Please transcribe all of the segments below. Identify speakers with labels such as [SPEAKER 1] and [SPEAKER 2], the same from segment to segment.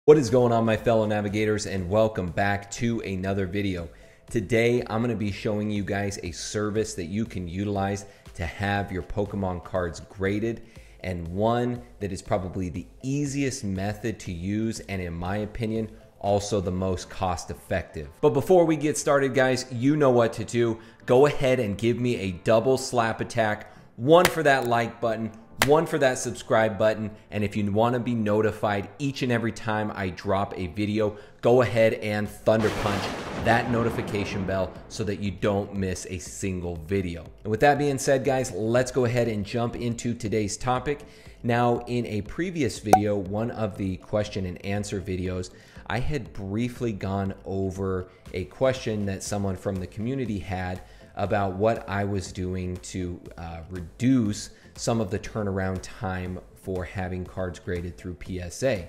[SPEAKER 1] What is going on, my fellow navigators, and welcome back to another video. Today I'm going to be showing you guys a service that you can utilize to have your Pokemon cards graded, and one that is probably the easiest method to use, and in my opinion also the most cost effective. But before we get started, guys, you know what to do. Go ahead and give me a double slap attack, one for that like button, one for that subscribe button, and if you want to be notified each and every time I drop a video, go ahead and thunder punch that notification bell so that you don't miss a single video. And with that being said, guys, let's go ahead and jump into today's topic. Now, in a previous video, one of the question and answer videos, I had briefly gone over a question that someone from the community had about what I was doing to reduce some of the turnaround time for having cards graded through PSA.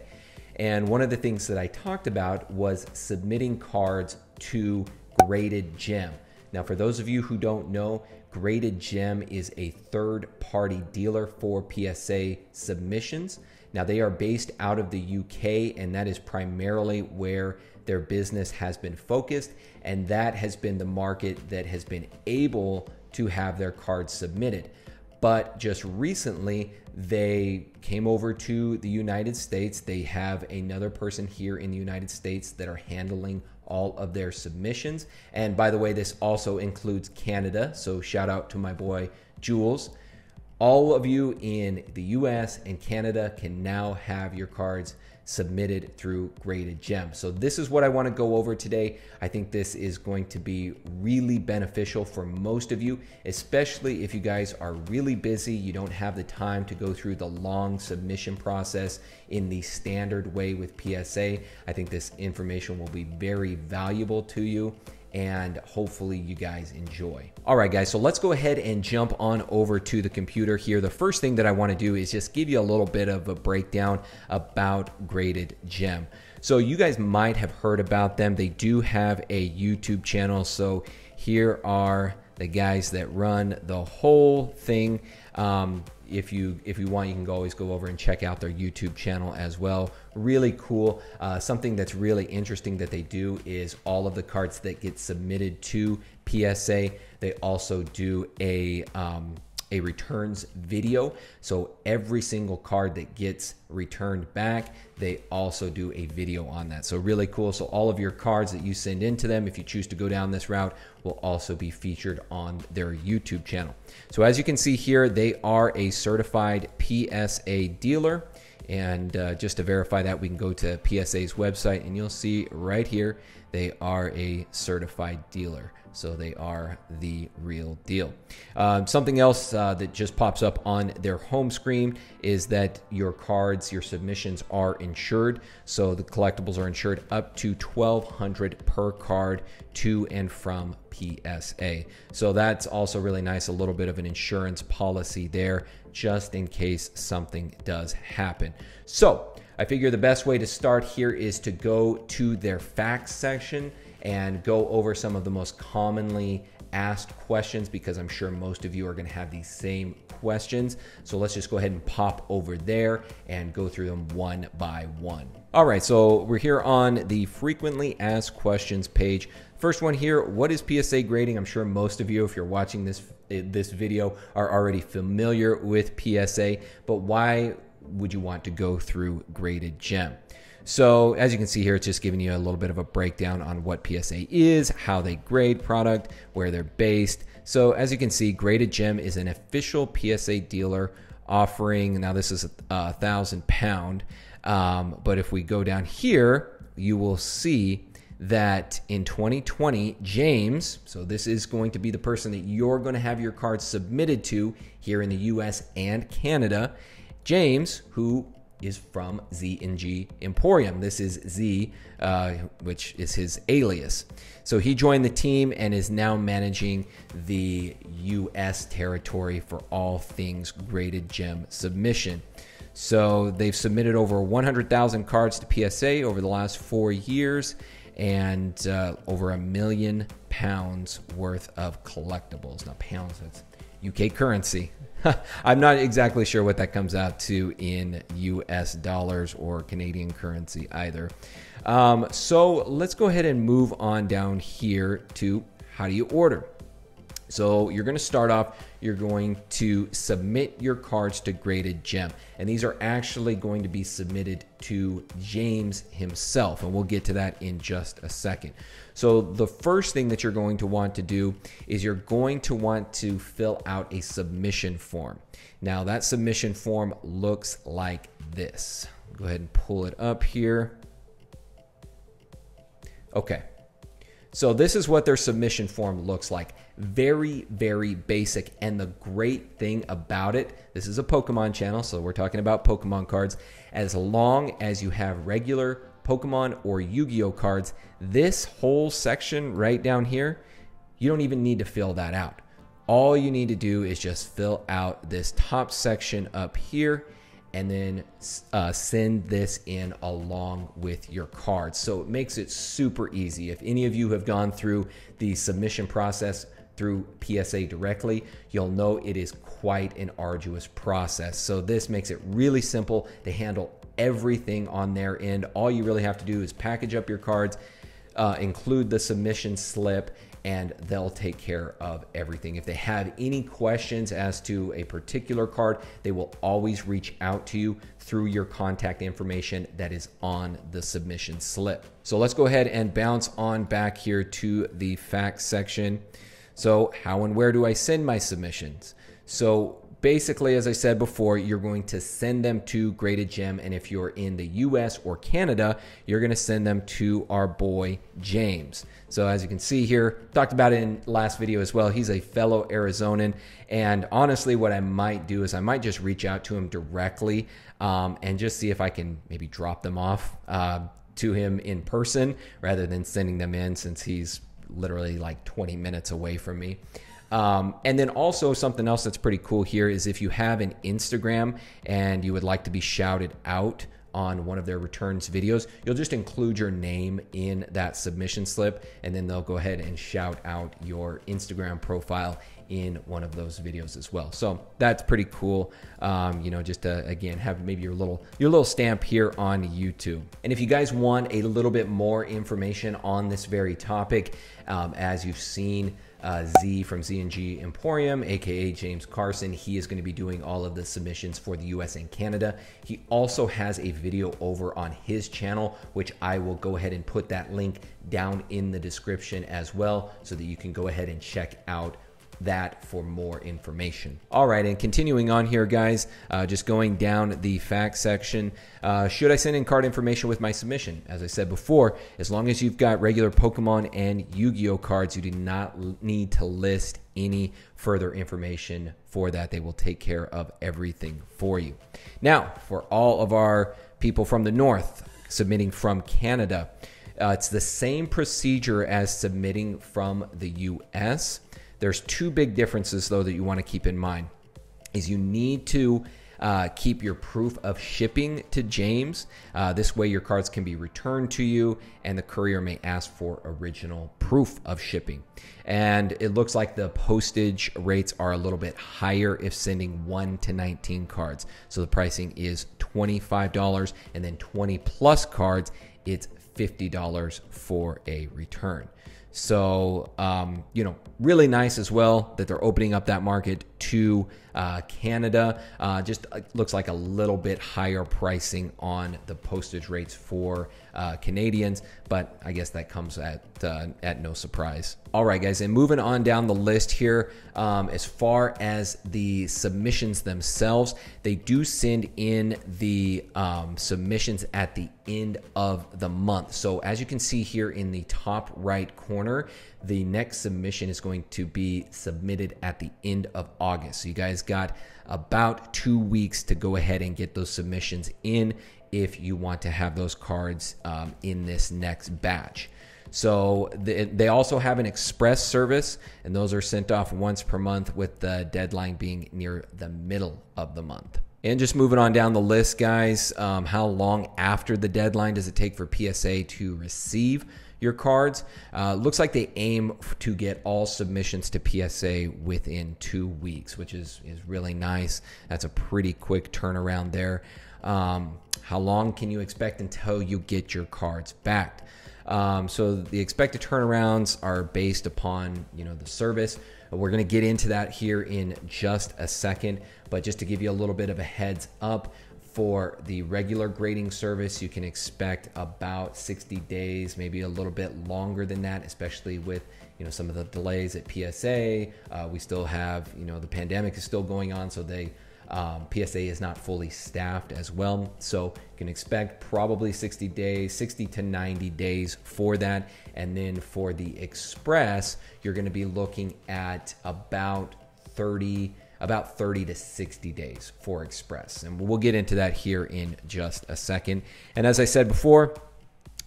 [SPEAKER 1] And one of the things that I talked about was submitting cards to Graded Gem. Now, for those of you who don't know, Graded Gem is a third-party dealer for PSA submissions. Now, they are based out of the UK, and that is primarily where their business has been focused, and that has been the market that has been able to have their cards submitted. But just recently, they came over to the United States. They have another person here in the United States that are handling all of their submissions. And by the way, this also includes Canada. So shout out to my boy, Jules. All of you in the US and Canada can now have your cards submitted through Graded Gem. So this is what I want to go over today. I think this is going to be really beneficial for most of you, especially if you guys are really busy. You don't have the time to go through the long submission process in the standard way with PSA. I think this information will be very valuable to you, and hopefully you guys enjoy. All right, guys, so let's go ahead and jump on over to the computer here. The first thing that I want to do is just give you a little bit of a breakdown about Graded Gem. So you guys might have heard about them. They do have a YouTube channel. So here are the guys that run the whole thing. If you want, you can always go over and check out their YouTube channel as well. Really cool. Something that's really interesting that they do is all of the cards that get submitted to PSA, they also do a returns video. So every single card that gets returned back, they also do a video on that. So really cool. So all of your cards that you send into them, if you choose to go down this route, will also be featured on their YouTube channel. So as you can see here, they are a certified PSA dealer. And just to verify that, we can go to PSA's website and you'll see right here, they are a certified dealer. So they are the real deal. Something else that just pops up on their home screen is that your cards, your submissions are insured. So the collectibles are insured up to $1,200 per card to and from PSA. So that's also really nice, a little bit of an insurance policy there, just in case something does happen. So I figure the best way to start here is to go to their facts section and go over some of the most commonly asked questions, because I'm sure most of you are going to have these same questions. So let's just go ahead and pop over there and go through them one by one. All right, so we're here on the frequently asked questions page. First one here, what is PSA grading? I'm sure most of you, if you're watching this video, are already familiar with PSA, but why would you want to go through Graded Gem? So as you can see here, it's just giving you a little bit of a breakdown on what PSA is, how they grade product, where they're based. So as you can see, Graded Gem is an official PSA dealer offering, now this is £1,000, but if we go down here, you will see that in 2020, James, so this is going to be the person that you're going to have your cards submitted to here in the US and Canada, James, who is from Z&G Emporium. This is Z, which is his alias. So he joined the team and is now managing the US territory for all things Graded Gem submission. So they've submitted over 100,000 cards to PSA over the last 4 years, and over £1 million worth of collectibles. Now pounds, that's UK currency. I'm not exactly sure what that comes out to in US dollars or Canadian currency either. So let's go ahead and move on down here to how do you order? So you're going to start off, you're going to submit your cards to Graded Gem. And these are actually going to be submitted to James himself. And we'll get to that in just a second. So the first thing that you're going to want to do is you're going to want to fill out a submission form. Now that submission form looks like this. Go ahead and pull it up here. Okay. So this is what their submission form looks like. Very, very basic. And the great thing about it, this is a Pokemon channel, so we're talking about Pokemon cards. As long as you have regular Pokemon or Yu-Gi-Oh cards, this whole section right down here, you don't even need to fill that out. All you need to do is just fill out this top section up here and then send this in along with your cards. So it makes it super easy. If any of you have gone through the submission process through PSA directly, you'll know it is quite an arduous process. So this makes it really simple to handle everything on their end. All you really have to do is package up your cards, include the submission slip, and they'll take care of everything. If they have any questions as to a particular card, they will always reach out to you through your contact information that is on the submission slip. So let's go ahead and bounce on back here to the facts section. So how and where do I send my submissions? So basically, as I said before, you're going to send them to Graded Gem. And if you're in the US or Canada, you're going to send them to our boy, James. So as you can see here, talked about it in last video as well. He's a fellow Arizonan. And honestly, what I might do is I might just reach out to him directly and just see if I can maybe drop them off to him in person rather than sending them in, since he's literally like 20 minutes away from me. And then also something else that's pretty cool here is if you have an Instagram and you would like to be shouted out on one of their returns videos, you'll just include your name in that submission slip, and then they'll go ahead and shout out your Instagram profile in one of those videos as well. So that's pretty cool. You know, just to, again, have maybe your little stamp here on YouTube. And if you guys want a little bit more information on this very topic, as you've seen, Z from Z&G Emporium, aka James Carson, he is going to be doing all of the submissions for the US and Canada. He also has a video over on his channel, which I will go ahead and put that link down in the description as well, so that you can go ahead and check out that for more information. All right, and continuing on here, guys, just going down the facts section. Should I send in card information with my submission? As I said before, as long as you've got regular Pokemon and Yu-Gi-Oh cards, you do not need to list any further information for that. They will take care of everything for you. Now, for all of our people from the north submitting from Canada, it's the same procedure as submitting from the US. There's two big differences, though, that you want to keep in mind. Is you need to keep your proof of shipping to James. This way your cards can be returned to you, and the courier may ask for original proof of shipping. And it looks like the postage rates are a little bit higher if sending 1 to 19 cards. So the pricing is $25, and then 20 plus cards, it's $50 for a return. So, you know, really nice as well that they're opening up that market to Canada. Just looks like a little bit higher pricing on the postage rates for Canadians, but I guess that comes at no surprise. All right, guys, and moving on down the list here, as far as the submissions themselves, they do send in the submissions at the end of the month. So as you can see here in the top right corner, the next submission is going to be submitted at the end of August. So you guys got about 2 weeks to go ahead and get those submissions in if you want to have those cards in this next batch. So they also have an express service, and those are sent off once per month, with the deadline being near the middle of the month. And just moving on down the list, guys, how long after the deadline does it take for PSA to receive your cards? Looks like they aim to get all submissions to PSA within 2 weeks, which is really nice. That's a pretty quick turnaround there. How long can you expect until you get your cards back? So the expected turnarounds are based upon, the service. We're going to get into that here in just a second, but just to give you a little bit of a heads up, for the regular grading service, you can expect about 60 days, maybe a little bit longer than that, especially with some of the delays at PSA. We still have, the pandemic is still going on, so PSA is not fully staffed as well. So you can expect probably 60 to 90 days for that. And then for the Express, you're going to be looking at about 30 to 60 daes for Express. And we'll get into that here in just a second. And as I said before,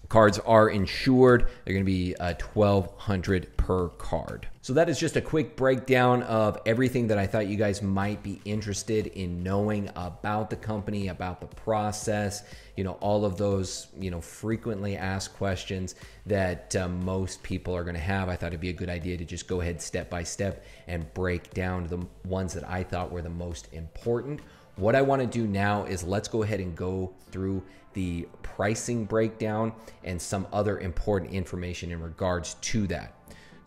[SPEAKER 1] cards are insured. They're going to be $1,200 per card. So that is just a quick breakdown of everything that I thought you guys might be interested in knowing about the company, about the process, all of those, frequently asked questions that most people are going to have. I thought it'd be a good idea to just go ahead step by step and break down the ones that I thought were the most important. What I want to do now is let's go ahead and go through the pricing breakdown and some other important information in regards to that.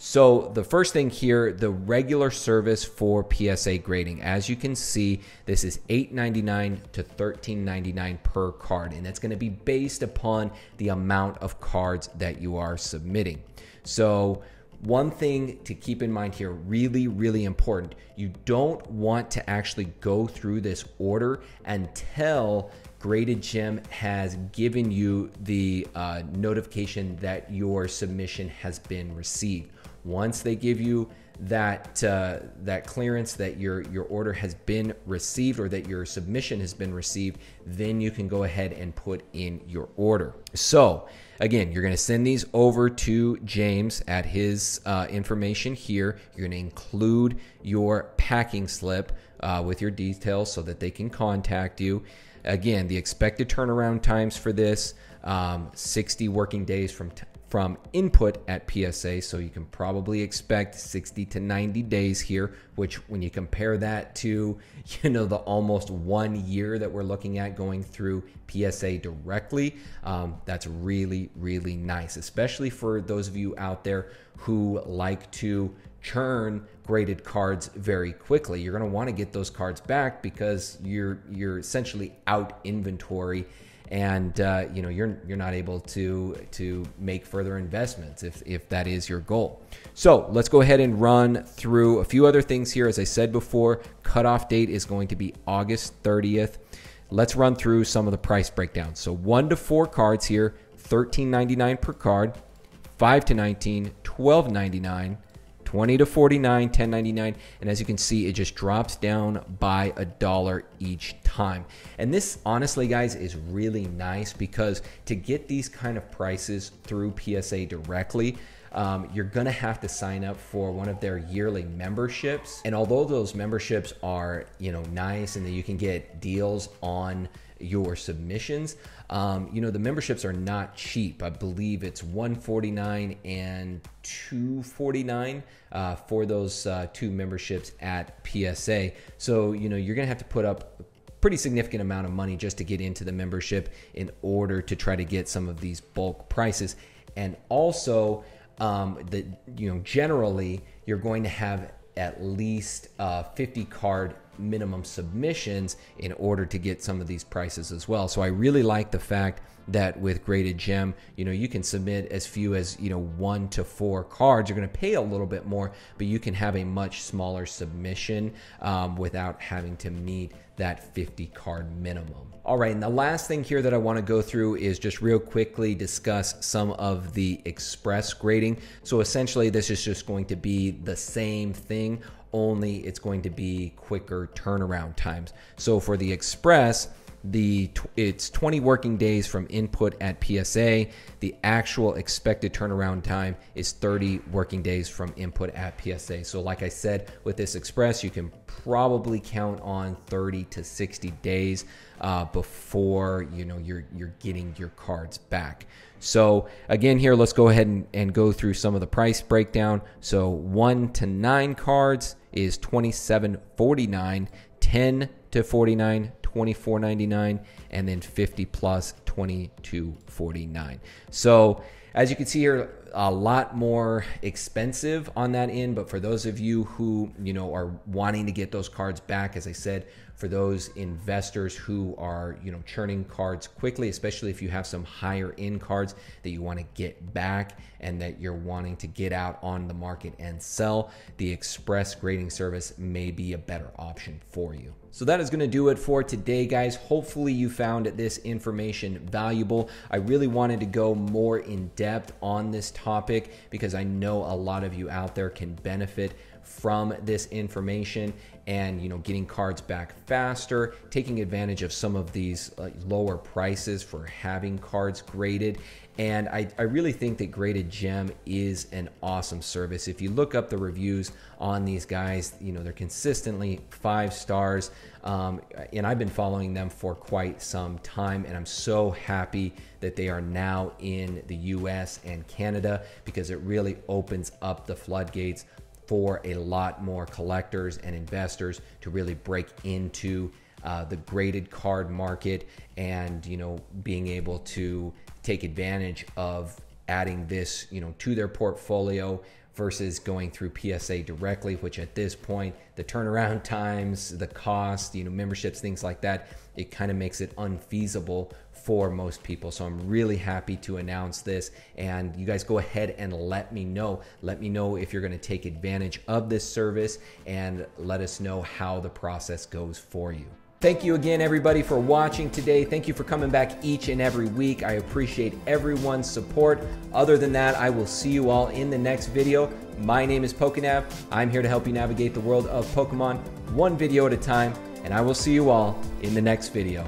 [SPEAKER 1] So the first thing here, the regular service for PSA grading, as you can see, this is $8.99 to $13.99 per card, and that's going to be based upon the amount of cards that you are submitting. So one thing to keep in mind here, really, really important, you don't want to actually go through this order until Graded Gem has given you the notification that your submission has been received. Once they give you that clearance that your order has been received or that your submission has been received, then you can go ahead and put in your order. So again, you're going to send these over to James at his information here. You're going to include your packing slip with your details so that they can contact you. Again, the expected turnaround times for this, 60 working days from input at PSA, so you can probably expect 60 to 90 days here, which when you compare that to, the almost 1 year that we're looking at going through PSA directly, that's really, really nice, especially for those of you out there who like to churn graded cards very quickly. You're going to want to get those cards back because you're essentially out inventory, and you're not able to make further investments if that is your goal. So let's go ahead and run through a few other things here. As I said before, cutoff date is going to be August 30th. Let's run through some of the price breakdowns. So 1 to 4 cards here, $13.99 per card. 5 to 19, $12.99. 20 to 49, $10.99, and as you can see, it just drops down by $1 each time. And this, honestly, guys, is really nice because to get these kind of prices through PSA directly, you're gonna have to sign up for one of their yearly memberships. And although those memberships are, nice and that you can get deals on your submissions, the memberships are not cheap. I believe it's $149 and $249 for those 2 memberships at PSA. So, you're gonna have to put up a pretty significant amount of money just to get into the membership in order to try to get some of these bulk prices. And also, generally, you're going to have at least 50 card minimum submissions in order to get some of these prices as well. So I really like the fact that with Graded Gem, you can submit as few as 1 to 4 cards. You're going to pay a little bit more, but you can have a much smaller submission without having to meet that 50 card minimum. All right, and the last thing here that I want to go through is just real quickly discuss some of the Express grading. So essentially, this is just going to be the same thing, only it's going to be quicker turnaround times. So for the Express, It's 20 working days from input at PSA. The actual expected turnaround time is 30 working days from input at PSA. So like I said, with this Express, you can probably count on 30 to 60 days before you're getting your cards back. So again, here, let's go ahead and go through some of the price breakdown. So 1 to 9 cards is $27.49, 10 to 49, $24.99, and then 50 plus $22.49. So as you can see here, a lot more expensive on that end, but for those of you who are wanting to get those cards back, as I said, for those investors who are churning cards quickly, especially if you have some higher end cards that you want to get back and that you're wanting to get out on the market and sell, the Express grading service may be a better option for you. So that is going to do it for today, guys. Hopefully you found this information valuable. I really wanted to go more in depth on this topic because I know a lot of you out there can benefit from this information and getting cards back faster, taking advantage of some of these lower prices for having cards graded. And I really think that Graded Gem is an awesome service. If you look up the reviews on these guys, they're consistently 5 stars. And I've been following them for quite some time, and I'm so happy that they are now in the US and Canada, because it really opens up the floodgates for a lot more collectors and investors to really break into the graded card market, and being able to take advantage of adding this to their portfolio versus going through PSA directly, which at this point, the turnaround times, the cost, memberships, things like that, it kind of makes it unfeasible for most people. So I'm really happy to announce this, and you guys go ahead and let me know if you're going to take advantage of this service, and let us know how the process goes for you. Thank you again, everybody, for watching today. Thank you for coming back each and every week. I appreciate everyone's support. Other than that, I will see you all in the next video. My name is Pokenav. I'm here to help you navigate the world of Pokemon one video at a time, and I will see you all in the next video.